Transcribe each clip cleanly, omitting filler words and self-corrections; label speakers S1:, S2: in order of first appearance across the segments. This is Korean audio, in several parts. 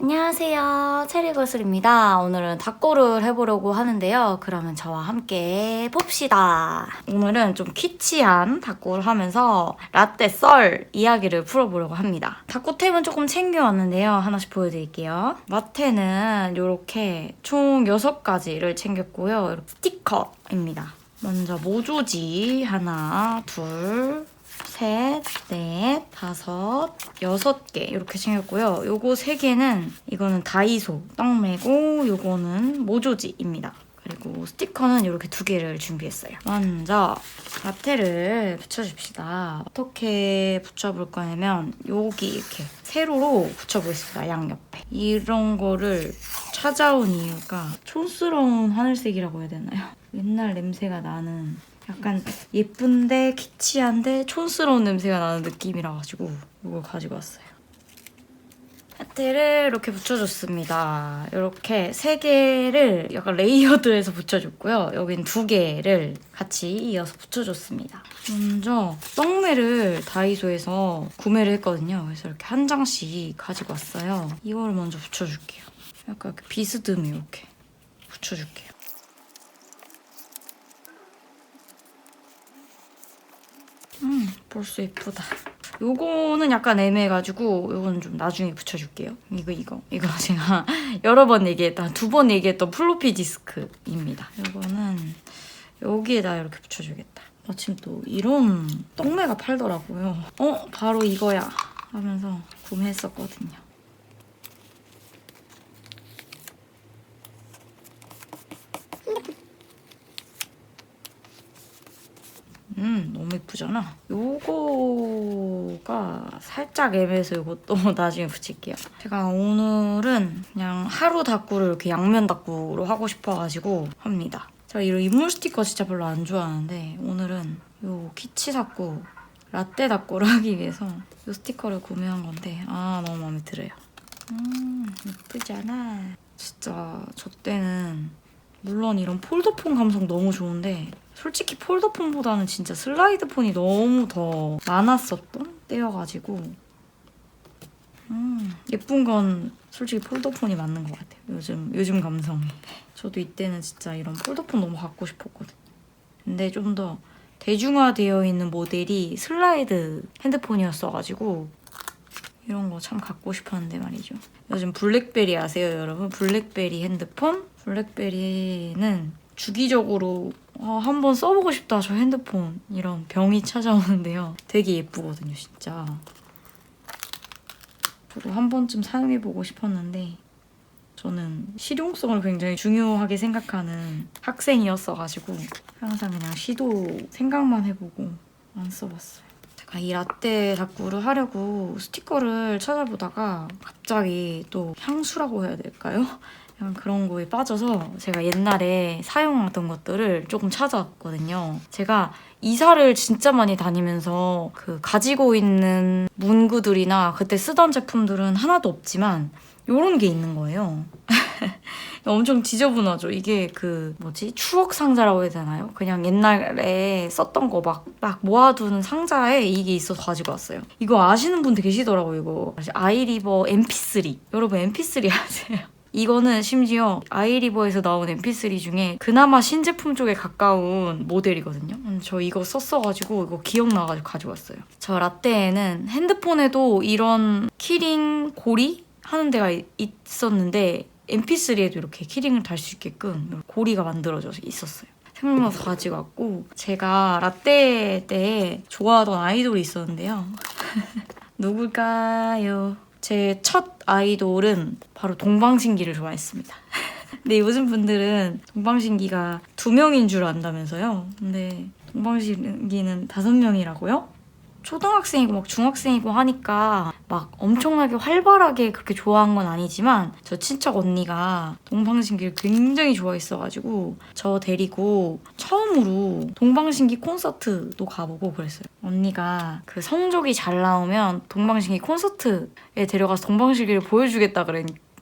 S1: 안녕하세요, 체리거슬입니다. 오늘은 닭고를 해보려고 하는데요. 그러면 저와 함께 봅시다. 오늘은 좀 키치한 닭고를 하면서 라떼 썰 이야기를 풀어보려고 합니다. 닭고템은 조금 챙겨왔는데요. 하나씩 보여드릴게요. 라떼는 이렇게 총 6가지를 챙겼고요. 이렇게 스티커입니다. 먼저 모조지 하나, 둘, 셋, 넷, 다섯, 6개 이렇게 챙겼고요. 요거 3개는 이거는 다이소 떡메고 요거는 모조지입니다. 그리고 스티커는 이렇게 2개를 준비했어요. 먼저 라떼를 붙여줍시다. 어떻게 붙여볼 거냐면 여기 이렇게 세로로 붙여보겠습니다. 양옆에. 이런 거를 찾아온 이유가 촌스러운 하늘색이라고 해야 되나요? 옛날 냄새가 나는 약간 예쁜데 키치한데 촌스러운 냄새가 나는 느낌이라 가지고 이걸 가지고 왔어요. 라떼를 이렇게 붙여줬습니다. 이렇게 3개를 약간 레이어드해서 붙여줬고요. 여긴 2개를 같이 이어서 붙여줬습니다. 먼저 떡메를 다이소에서 구매를 했거든요. 그래서 이렇게 한 장씩 가지고 왔어요. 이거를 먼저 붙여줄게요. 약간 이렇게 비스듬히 이렇게 붙여줄게요. 벌써 예쁘다. 요거는 약간 애매해가지고 요거는 좀 나중에 붙여줄게요. 이거 제가 여러 번 얘기했던, 2번 얘기했던 플로피 디스크입니다. 요거는 여기에다 이렇게 붙여주겠다. 마침 또 이런 떡메가 팔더라고요. 바로 이거야 하면서 구매했었거든요. 너무 예쁘잖아. 요거가 살짝 애매해서 요것도 나중에 붙일게요. 제가 오늘은 그냥 하루 닭구를 이렇게 양면 닭구로 하고 싶어가지고 합니다. 제가 이런 인물 스티커 진짜 별로 안 좋아하는데 오늘은 요 키치 닭구, 라떼 닭구를 하기 위해서 요 스티커를 구매한 건데 너무 마음에 들어요. 예쁘잖아. 진짜 저 때는 물론 이런 폴더폰 감성 너무 좋은데 솔직히 폴더폰보다는 진짜 슬라이드폰이 너무 더 많았었던 때여가지고 예쁜 건 솔직히 폴더폰이 맞는 것 같아요. 요즘 감성에. 저도 이때는 진짜 이런 폴더폰 너무 갖고 싶었거든요. 근데 좀 더 대중화되어 있는 모델이 슬라이드 핸드폰이었어가지고 이런 거 참 갖고 싶었는데 말이죠. 요즘 블랙베리 아세요, 여러분? 블랙베리 핸드폰? 블랙베리는 주기적으로 한번 써보고 싶다, 저 핸드폰. 이런 병이 찾아오는데요. 되게 예쁘거든요, 진짜. 저도 한 번쯤 사용해보고 싶었는데 저는 실용성을 굉장히 중요하게 생각하는 학생이었어가지고 항상 그냥 시도 생각만 해보고 안 써봤어요. 제가 이 라떼 닭구를 하려고 스티커를 찾아보다가 갑자기 또 향수라고 해야 될까요? 약간 그런 거에 빠져서 제가 옛날에 사용하던 것들을 조금 찾아왔거든요. 제가 이사를 진짜 많이 다니면서 그 가지고 있는 문구들이나 그때 쓰던 제품들은 하나도 없지만 이런 게 있는 거예요. 엄청 지저분하죠. 이게 추억 상자라고 해야 되나요? 그냥 옛날에 썼던 거 막 모아두는 상자에 이게 있어서 가지고 왔어요. 이거 아시는 분 계시더라고요. 이거 아이리버 MP3. 여러분 MP3 아세요? 이거는 심지어 아이리버에서 나온 MP3 중에 그나마 신제품 쪽에 가까운 모델이거든요. 저 이거 썼어가지고 이거 기억나가지고 가지고 왔어요. 저 라떼에는 핸드폰에도 이런 키링 고리 하는 데가 있었는데 MP3에도 이렇게 키링을 달 수 있게끔 고리가 만들어져 있었어요. 생각나서 가지고 왔고, 제가 라떼 때 좋아하던 아이돌이 있었는데요. 누굴까요? 제 첫 아이돌은 바로 동방신기를 좋아했습니다. 근데 요즘 분들은 동방신기가 2명인 줄 안다면서요. 근데 동방신기는 5명이라고요? 초등학생이고 막 중학생이고 하니까 막 엄청나게 활발하게 그렇게 좋아한 건 아니지만 저 친척 언니가 동방신기를 굉장히 좋아했어가지고 저 데리고 처음으로 동방신기 콘서트도 가보고 그랬어요. 언니가 그 성적이 잘 나오면 동방신기 콘서트에 데려가서 동방신기를 보여주겠다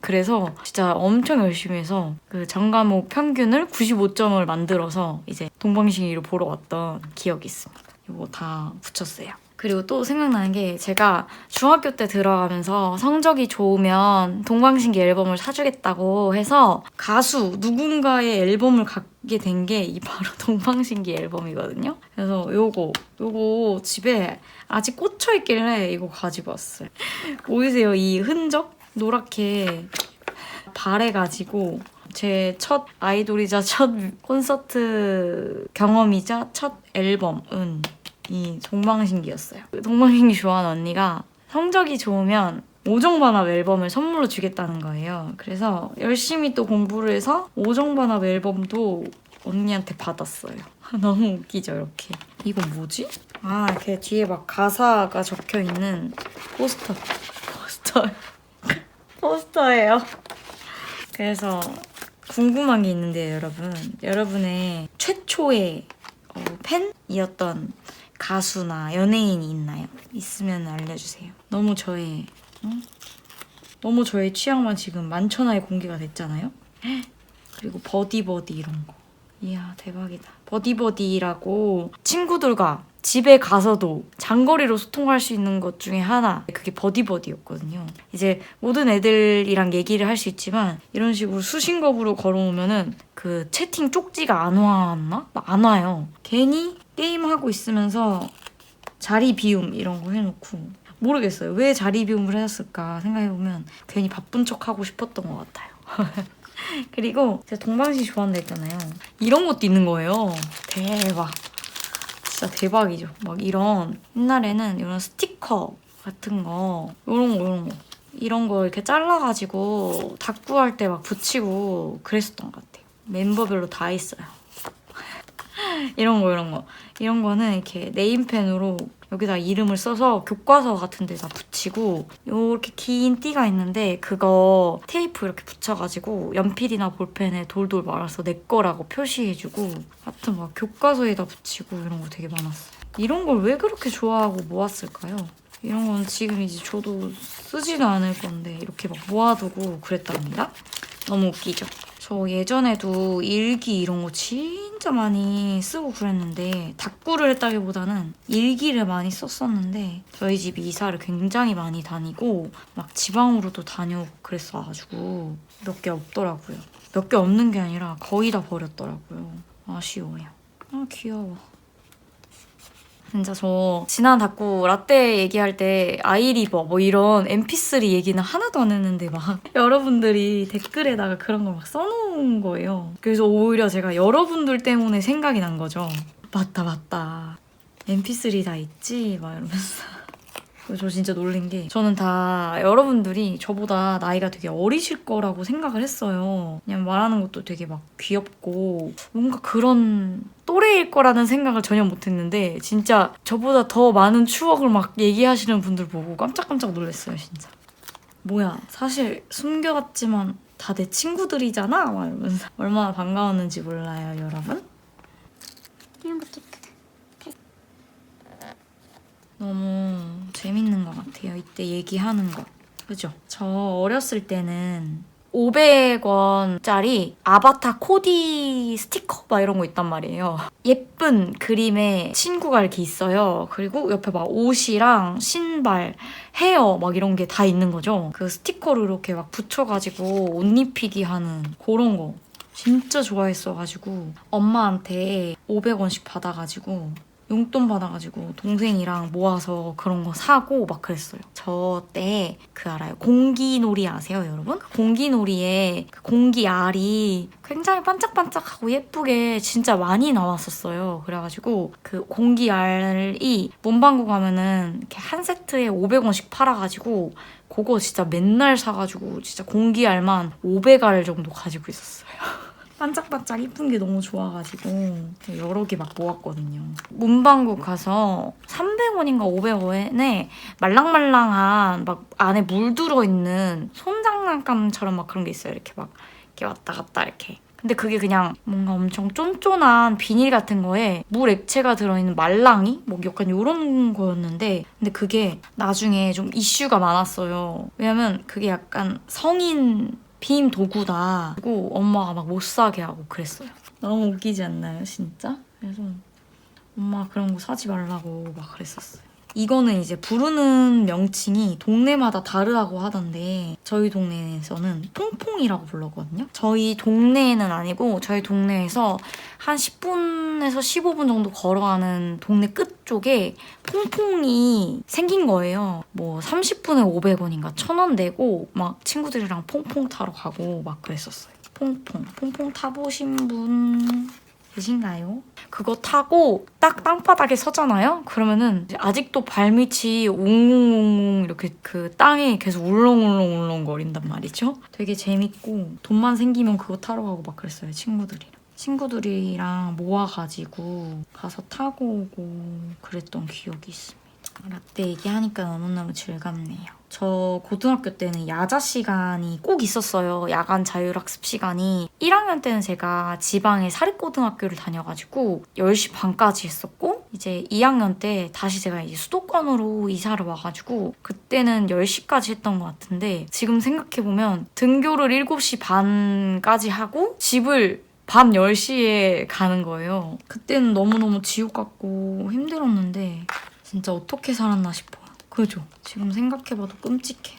S1: 그래서 진짜 엄청 열심히 해서 그 전 과목 평균을 95점을 만들어서 이제 동방신기를 보러 왔던 기억이 있습니다. 이거 다 붙였어요. 그리고 또 생각나는 게 제가 중학교 때 들어가면서 성적이 좋으면 동방신기 앨범을 사주겠다고 해서 가수 누군가의 앨범을 갖게 된 게 이 바로 동방신기 앨범이거든요. 그래서 요거 집에 아직 꽂혀있길래 이거 가지고 왔어요. 보이세요? 이 흔적? 노랗게 바래가지고 제 첫 아이돌이자 첫 콘서트 경험이자 첫 앨범은 이 동방신기였어요. 동방신기 좋아하는 언니가 성적이 좋으면 오정반합 앨범을 선물로 주겠다는 거예요. 그래서 열심히 또 공부를 해서 오정반합 앨범도 언니한테 받았어요. 너무 웃기죠, 이렇게. 이건 뭐지? 아, 이렇게 뒤에 막 가사가 적혀있는 포스터예요. 그래서 궁금한 게 있는데요, 여러분. 여러분의 최초의 팬이었던 가수나 연예인이 있나요? 있으면 알려주세요. 너무 저의 취향만 지금 만천하에 공개가 됐잖아요. 그리고 버디버디 이런 거. 이야, 대박이다. 버디버디라고 친구들과 집에 가서도 장거리로 소통할 수 있는 것 중에 하나, 그게 버디버디였거든요. 이제 모든 애들이랑 얘기를 할 수 있지만 이런 식으로 수신겁으로 걸어오면은 그 채팅 쪽지가 안 왔나? 안 와요. 괜히 게임하고 있으면서 자리 비움 이런 거 해놓고, 모르겠어요. 왜 자리 비움을 해놨을까 생각해보면 괜히 바쁜 척 하고 싶었던 것 같아요. 그리고 제가 동방신기 좋아한다 했잖아요. 이런 것도 있는 거예요. 대박. 진짜 대박이죠. 막 이런, 옛날에는 이런 스티커 같은 거, 이런 거 이렇게 잘라가지고 닦구할 때 막 붙이고 그랬었던 것 같아요. 멤버별로 다 있어요. 이런 거는 이렇게 네임펜으로 여기다 이름을 써서 교과서 같은 데다 붙이고, 이렇게 긴 띠가 있는데 그거 테이프 이렇게 붙여가지고 연필이나 볼펜에 돌돌 말아서 내 거라고 표시해주고, 하여튼 막 교과서에다 붙이고 이런 거 되게 많았어요. 이런 걸 왜 그렇게 좋아하고 모았을까요? 이런 건 지금 이제 저도 쓰지도 않을 건데 이렇게 막 모아두고 그랬답니다. 너무 웃기죠? 저 예전에도 일기 이런 거 진짜 많이 쓰고 그랬는데, 닦구를 했다기보다는 일기를 많이 썼었는데, 저희 집이 이사를 굉장히 많이 다니고 막 지방으로도 다녀오고 그랬어가지고 몇 개 없더라고요. 몇 개 없는 게 아니라 거의 다 버렸더라고요. 아쉬워요. 아, 귀여워. 진짜 저 지난 닦구 라떼 얘기할 때 아이리버 뭐 이런 mp3 얘기는 하나도 안 했는데 막 여러분들이 댓글에다가 그런 걸 막 써놓은 거예요. 그래서 오히려 제가 여러분들 때문에 생각이 난 거죠. 맞다. mp3 다 있지? 막 이러면서. 저 진짜 놀란 게, 저는 다 여러분들이 저보다 나이가 되게 어리실 거라고 생각을 했어요. 그냥 말하는 것도 되게 막 귀엽고 뭔가 그런 또래일 거라는 생각을 전혀 못했는데, 진짜 저보다 더 많은 추억을 막 얘기하시는 분들 보고 깜짝깜짝 놀랐어요, 진짜. 뭐야, 사실 숨겨왔지만 다 내 친구들이잖아? 막 이러면서 얼마나 반가웠는지 몰라요, 여러분?
S2: 이런 것도
S1: 너무 재밌는 것 같아요, 이때 얘기하는 거. 그죠? 저 어렸을 때는 500원짜리 아바타 코디 스티커 막 이런 거 있단 말이에요. 예쁜 그림의 친구가 이렇게 있어요. 그리고 옆에 막 옷이랑 신발, 헤어 막 이런 게 다 있는 거죠. 그 스티커를 이렇게 막 붙여가지고 옷 입히기 하는 그런 거 진짜 좋아했어가지고 엄마한테 500원씩 받아가지고 용돈 받아가지고 동생이랑 모아서 그런 거 사고 막 그랬어요. 저 때 그 알아요? 공기놀이 아세요, 여러분? 공기놀이에 그 공기 알이 굉장히 반짝반짝하고 예쁘게 진짜 많이 나왔었어요. 그래가지고 그 공기 알이 문방구 가면은 이렇게 한 세트에 500원씩 팔아가지고 그거 진짜 맨날 사가지고 진짜 공기 알만 500알 정도 가지고 있었어요. 반짝반짝 이쁜 게 너무 좋아가지고 여러 개 막 모았거든요. 문방구 가서 300원인가 500원에 말랑말랑한 막 안에 물 들어있는 손장난감처럼 막 그런 게 있어요. 이렇게 막 이렇게 왔다 갔다 이렇게. 근데 그게 그냥 뭔가 엄청 쫀쫀한 비닐 같은 거에 물 액체가 들어있는 말랑이? 뭐 약간 이런 거였는데, 근데 그게 나중에 좀 이슈가 많았어요. 왜냐면 그게 약간 성인 비임 도구다. 그리고 엄마가 막 못 사게 하고 그랬어요. 너무 웃기지 않나요, 진짜? 그래서 엄마가 그런 거 사지 말라고 막 그랬었어요. 이거는 이제 부르는 명칭이 동네마다 다르다고 하던데 저희 동네에서는 퐁퐁이라고 불렀거든요. 저희 동네는 아니고 저희 동네에서 한 10분에서 15분 정도 걸어가는 동네 끝 쪽에 퐁퐁이 생긴 거예요. 뭐 30분에 500원인가 1,000원 내고 막 친구들이랑 퐁퐁 타러 가고 막 그랬었어요. 퐁퐁 타보신 분 계신가요? 그거 타고 딱 땅바닥에 서잖아요? 그러면은 이제 아직도 발밑이 웅웅웅 이렇게 그 땅에 계속 울렁울렁 거린단 말이죠. 되게 재밌고 돈만 생기면 그거 타러 가고 막 그랬어요, 친구들이랑 모아가지고 가서 타고 오고 그랬던 기억이 있습니다. 라떼 얘기하니까 너무너무 즐겁네요. 저 고등학교 때는 야자 시간이 꼭 있었어요. 야간 자율학습 시간이. 1학년 때는 제가 지방의 사립고등학교를 다녀가지고 10시 반까지 했었고 이제 2학년 때 다시 제가 이제 수도권으로 이사를 와가지고 그때는 10시까지 했던 것 같은데 지금 생각해보면 등교를 7시 반까지 하고 집을 밤 10시에 가는 거예요. 그때는 너무너무 지옥 같고 힘들었는데 진짜 어떻게 살았나 싶어요. 그죠? 지금 생각해봐도 끔찍해요.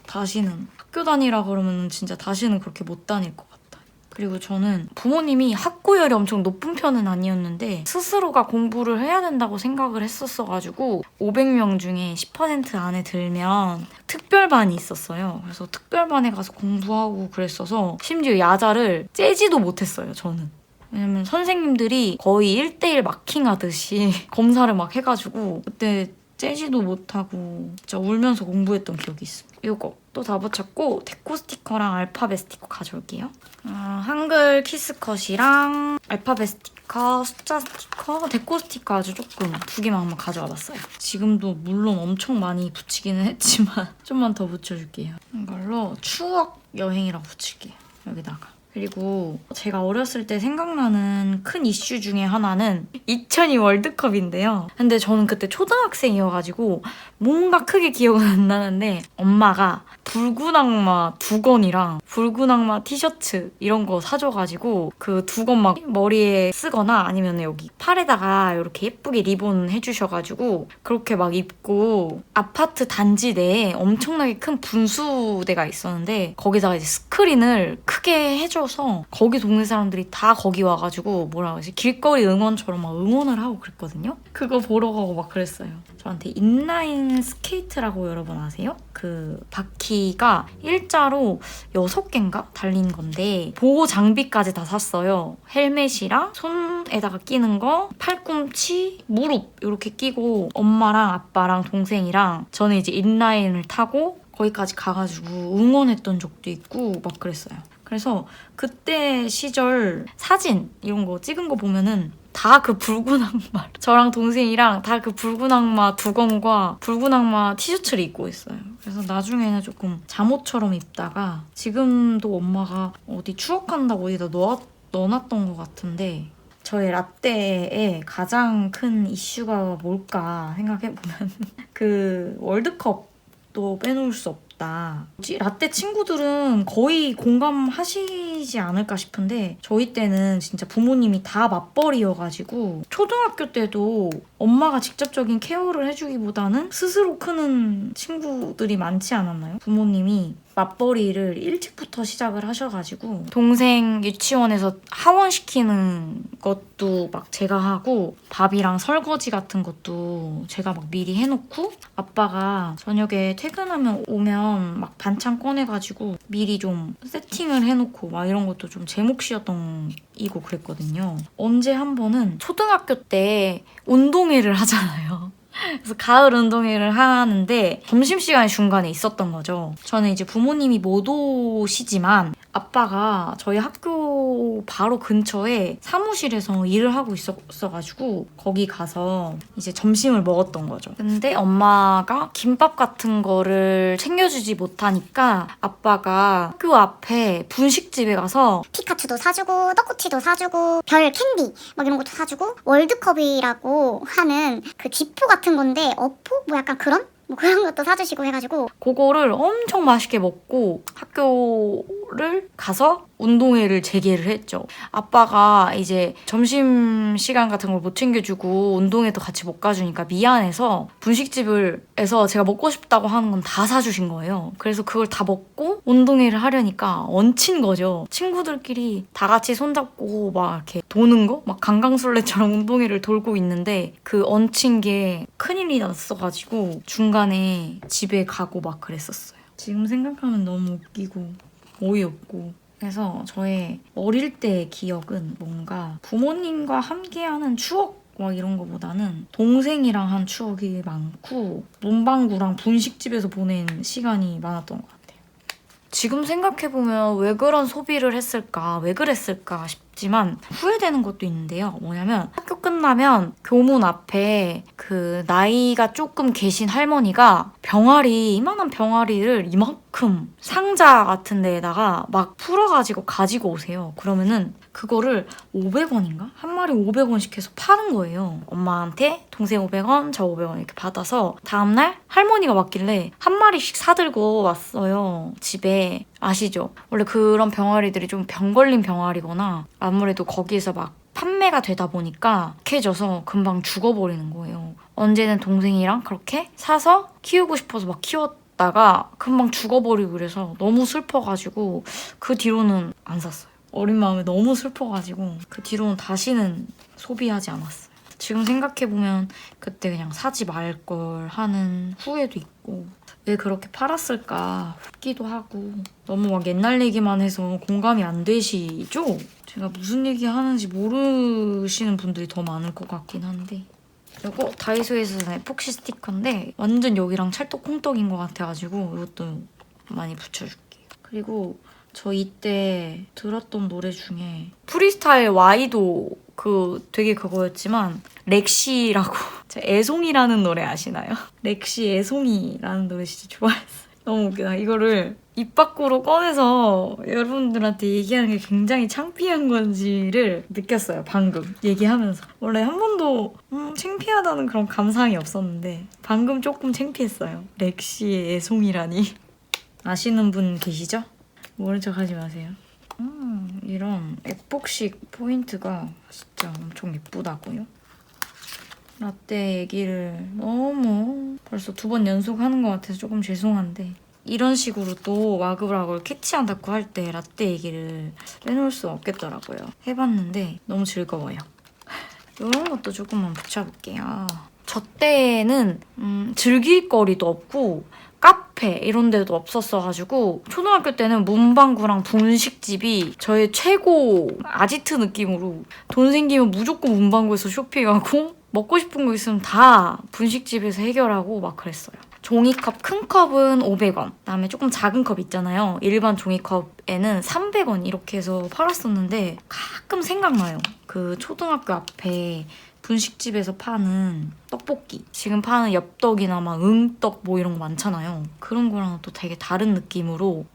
S1: 다시는 학교 다니라 그러면 진짜 다시는 그렇게 못 다닐 것 같아요. 그리고 저는 부모님이 학구열이 엄청 높은 편은 아니었는데 스스로가 공부를 해야 된다고 생각을 했었어가지고 500명 중에 10% 안에 들면 특별반이 있었어요. 그래서 특별반에 가서 공부하고 그랬어서 심지어 야자를 째지도 못했어요, 저는. 왜냐면 선생님들이 거의 1대1 마킹하듯이 검사를 막 해가지고 그때 째지도 못하고 진짜 울면서 공부했던 기억이 있습니다. 이거 또 다 붙였고 데코 스티커랑 알파벳 스티커 가져올게요. 한글 키스컷이랑 알파벳 스티커, 숫자 스티커, 데코 스티커 아주 조금 2개만 한번 가져와 봤어요. 지금도 물론 엄청 많이 붙이기는 했지만 좀만 더 붙여줄게요. 이걸로 추억 여행이라고 붙일게요. 여기다가. 그리고 제가 어렸을 때 생각나는 큰 이슈 중에 하나는 2002 월드컵인데요. 근데 저는 그때 초등학생이어가지고 뭔가 크게 기억은 안 나는데 엄마가 붉은 악마 두건이랑 붉은 악마 티셔츠 이런 거 사줘가지고 그 두건 막 머리에 쓰거나 아니면 여기 팔에다가 이렇게 예쁘게 리본 해주셔가지고 그렇게 막 입고 아파트 단지 내에 엄청나게 큰 분수대가 있었는데 거기다가 이제 스크린을 크게 해줘서 거기 동네 사람들이 다 거기 와가지고 뭐라 그러지? 길거리 응원처럼 막 응원을 하고 그랬거든요. 그거 보러 가고 막 그랬어요. 저한테 인라인 스케이트라고 여러분 아세요? 그 바퀴가 일자로 6개인가 달린 건데 보호 장비까지 다 샀어요. 헬멧이랑 손에다가 끼는 거, 팔꿈치, 무릎 이렇게 끼고 엄마랑 아빠랑 동생이랑 저는 이제 인라인을 타고 거기까지 가가지고 응원했던 적도 있고 막 그랬어요. 그래서 그때 시절 사진 이런 거 찍은 거 보면은 다 그 붉은 악마 저랑 동생이랑 다 그 붉은 악마 두건과 붉은 악마 티셔츠를 입고 있어요. 그래서 나중에는 조금 잠옷처럼 입다가 지금도 엄마가 어디 추억한다고 어디다 넣어놨던 것 같은데 저의 라떼의 가장 큰 이슈가 뭘까 생각해보면 그 월드컵도 빼놓을 수 없다. 라떼 친구들은 거의 공감하시지 않을까 싶은데 저희 때는 진짜 부모님이 다 맞벌이여가지고 초등학교 때도 엄마가 직접적인 케어를 해주기보다는 스스로 크는 친구들이 많지 않았나요? 부모님이 맞벌이를 일찍부터 시작을 하셔가지고 동생 유치원에서 하원시키는 것도 막 제가 하고 밥이랑 설거지 같은 것도 제가 막 미리 해놓고 아빠가 저녁에 퇴근하면 오면 막 반찬 꺼내가지고 미리 좀 세팅을 해놓고 막 이런 것도 좀 제 몫이었던 이고 그랬거든요. 언제 한 번은 초등학교 때 운동회를 하잖아요. 그래서 가을 운동회를 하는데 점심시간이 중간에 있었던 거죠. 저는 이제 부모님이 못 오시지만 아빠가 저희 학교 바로 근처에 사무실에서 일을 하고 있었어가지고 거기 가서 이제 점심을 먹었던 거죠. 근데 엄마가 김밥 같은 거를 챙겨주지 못하니까 아빠가 학교 앞에 분식집에 가서
S2: 피카츄도 사주고 떡꼬치도 사주고 별 캔디 막 이런 것도 사주고 월드컵이라고 하는 그 지포 같은 건데 어포? 뭐 약간 그런? 뭐 그런 것도 사주시고 해가지고
S1: 그거를 엄청 맛있게 먹고 학교를 가서 운동회를 재개를 했죠. 아빠가 이제 점심시간 같은 걸 못 챙겨주고 운동회도 같이 못 가주니까 미안해서 분식집에서 제가 먹고 싶다고 하는 건 다 사주신 거예요. 그래서 그걸 다 먹고 운동회를 하려니까 얹힌 거죠. 친구들끼리 다 같이 손잡고 막 이렇게 도는 거? 막 강강술래처럼 운동회를 돌고 있는데 그 얹힌 게 큰일이 났어가지고 중간에 집에 가고 막 그랬었어요. 지금 생각하면 너무 웃기고 어이없고. 그래서 저의 어릴 때의 기억은 뭔가 부모님과 함께하는 추억 막 이런 거보다는 동생이랑 한 추억이 많고 문방구랑 분식집에서 보낸 시간이 많았던 것 같아요. 지금 생각해보면 왜 그런 소비를 했을까, 왜 그랬을까 싶지만 후회되는 것도 있는데요. 뭐냐면 학교 끝나면 교문 앞에 그 나이가 조금 계신 할머니가 병아리, 이만한 병아리를 이만큼 상자 같은 데에다가 막 풀어가지고 가지고 오세요. 그러면은 그거를 500원인가? 한 마리 500원씩 해서 파는 거예요. 엄마한테 동생 500원, 저 500원 이렇게 받아서 다음날 할머니가 왔길래 한 마리씩 사들고 왔어요. 집에. 아시죠? 원래 그런 병아리들이 좀 병 걸린 병아리거나 아무래도 거기에서 막 판매가 되다 보니까 약해져서 금방 죽어버리는 거예요. 언제는 동생이랑 그렇게 사서 키우고 싶어서 막 키웠다가 금방 죽어버리고 그래서 너무 슬퍼가지고 그 뒤로는 안 샀어요. 어린 마음에 너무 슬퍼가지고 그 뒤로는 다시는 소비하지 않았어요. 지금 생각해보면 그때 그냥 사지 말걸 하는 후회도 있고 왜 그렇게 팔았을까 싶기도 하고 너무 막 옛날 얘기만 해서 공감이 안 되시죠? 제가 무슨 얘기 하는지 모르시는 분들이 더 많을 것 같긴 한데 이거 다이소에서 산 에폭시 스티커인데 완전 여기랑 찰떡콩떡인 것 같아가지고 이것도 많이 붙여줄게요. 그리고 저 이때 들었던 노래 중에 프리스타일 Y도 그 되게 그거였지만 렉시라고 제 애송이라는 노래 아시나요? 렉시 애송이라는 노래 진짜 좋아했어요. 너무 웃기다. 이거를 입 밖으로 꺼내서 여러분들한테 얘기하는 게 굉장히 창피한 건지를 느꼈어요. 방금 얘기하면서. 원래 한 번도 창피하다는 그런 감상이 없었는데 방금 조금 창피했어요. 렉시의 애송이라니. 아시는 분 계시죠? 모른 척 하지 마세요. 이런 에폭식 포인트가 진짜 엄청 예쁘다고요? 라떼 얘기를 너무 벌써 2번 연속하는 것 같아서 조금 죄송한데 이런 식으로 또 와글와글 캐치한다고 할 때 라떼 얘기를 빼놓을 수 없겠더라고요. 해봤는데 너무 즐거워요. 이런 것도 조금만 붙여볼게요. 저 때는 즐길 거리도 없고 카페 이런 데도 없었어가지고 초등학교 때는 문방구랑 분식집이 저의 최고 아지트 느낌으로 돈 생기면 무조건 문방구에서 쇼핑하고 먹고 싶은 거 있으면 다 분식집에서 해결하고 막 그랬어요. 종이컵 큰 컵은 500원, 그다음에 조금 작은 컵 있잖아요. 일반 종이컵에는 300원 이렇게 해서 팔았었는데 가끔 생각나요. 그 초등학교 앞에 분식집에서 파는 떡볶이, 지금 파는 엽떡이나 막 응떡 뭐 이런 거 많잖아요. 그런 거랑 또 되게 다른 느낌으로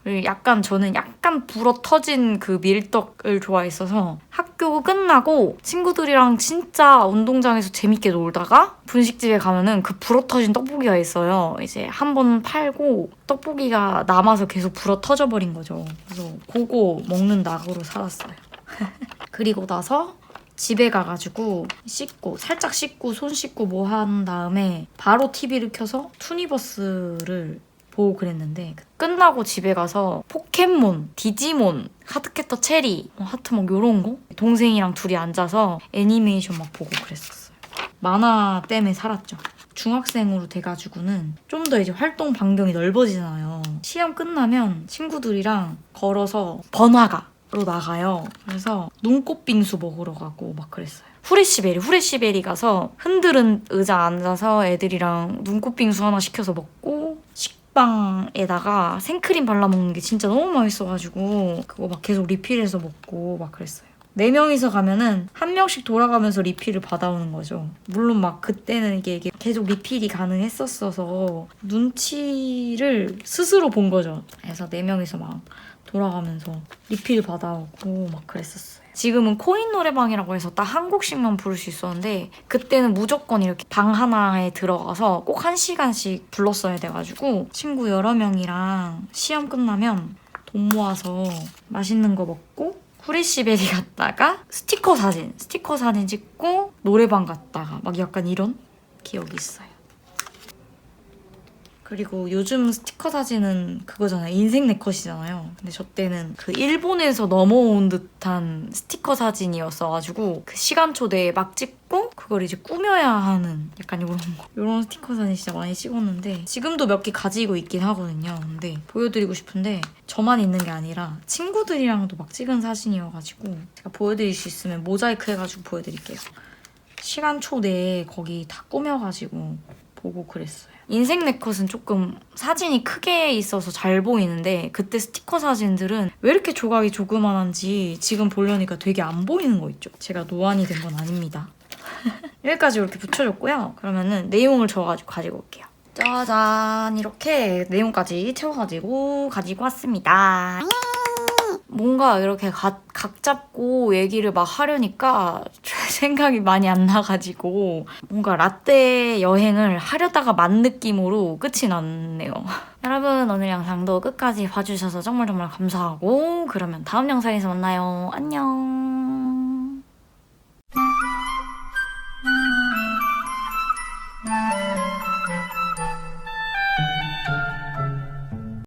S1: 저는 약간 불어 터진 그 밀떡을 좋아했어서 학교 끝나고 친구들이랑 진짜 운동장에서 재밌게 놀다가 분식집에 가면은 그 불어 터진 떡볶이가 있어요. 이제 한 번 팔고 떡볶이가 남아서 계속 불어 터져버린 거죠. 그래서 그거 먹는 낙으로 살았어요. 그리고 나서 집에 가가지고 살짝 씻고 손 씻고 뭐 한 다음에 바로 TV를 켜서 투니버스를 보고 그랬는데 끝나고 집에 가서 포켓몬, 디지몬, 하트캐터 체리, 하트 막 요런 거 동생이랑 둘이 앉아서 애니메이션 막 보고 그랬었어요. 만화 때문에 살았죠. 중학생으로 돼가지고는 좀 더 이제 활동 반경이 넓어지잖아요. 시험 끝나면 친구들이랑 걸어서 번화가로 나가요. 그래서 눈꽃빙수 먹으러 가고 막 그랬어요. 후레쉬베리 가서 흔들은 의자 앉아서 애들이랑 눈꽃빙수 하나 시켜서 먹고 식빵에다가 생크림 발라 먹는 게 진짜 너무 맛있어가지고 그거 막 계속 리필해서 먹고 막 그랬어요. 4명이서 가면은 한 명씩 돌아가면서 리필을 받아오는 거죠. 물론 막 그때는 이게 계속 리필이 가능했었어서 눈치를 스스로 본 거죠. 그래서 4명이서 막 돌아가면서 리필 받아오고 막 그랬었어요. 지금은 코인 노래방이라고 해서 딱 한 곡씩만 부를 수 있었는데 그때는 무조건 이렇게 방 하나에 들어가서 꼭 1시간씩 불렀어야 돼가지고 친구 여러 명이랑 시험 끝나면 돈 모아서 맛있는 거 먹고 후레쉬베리 갔다가 스티커 사진 찍고 노래방 갔다가 막 약간 이런 기억이 있어요. 그리고 요즘 스티커 사진은 그거잖아요. 인생 네컷이잖아요. 근데 저 때는 그 일본에서 넘어온 듯한 스티커 사진이었어가지고 그 시간초대에 막 찍고 그걸 이제 꾸며야 하는 약간 이런 거. 이런 스티커 사진 진짜 많이 찍었는데 지금도 몇 개 가지고 있긴 하거든요. 근데 보여드리고 싶은데 저만 있는 게 아니라 친구들이랑도 막 찍은 사진이어가지고 제가 보여드릴 수 있으면 모자이크 해가지고 보여드릴게요. 시간초 내에 거기 다 꾸며가지고 보고 그랬어요. 인생 네컷은 조금 사진이 크게 있어서 잘 보이는데 그때 스티커 사진들은 왜 이렇게 조각이 조그만한지 지금 보려니까 되게 안 보이는 거 있죠. 제가 노안이 된 건 아닙니다. 여기까지 이렇게 붙여줬고요. 그러면은 내용을 적어가지고 가지고 올게요. 짜잔, 이렇게 내용까지 채워가지고 가지고 왔습니다. 뭔가 이렇게 각 잡고 얘기를 막 하려니까 생각이 많이 안 나가지고 뭔가 라떼 여행을 하려다가 만 느낌으로 끝이 났네요. 여러분 오늘 영상도 끝까지 봐주셔서 정말 감사하고 그러면 다음 영상에서 만나요. 안녕.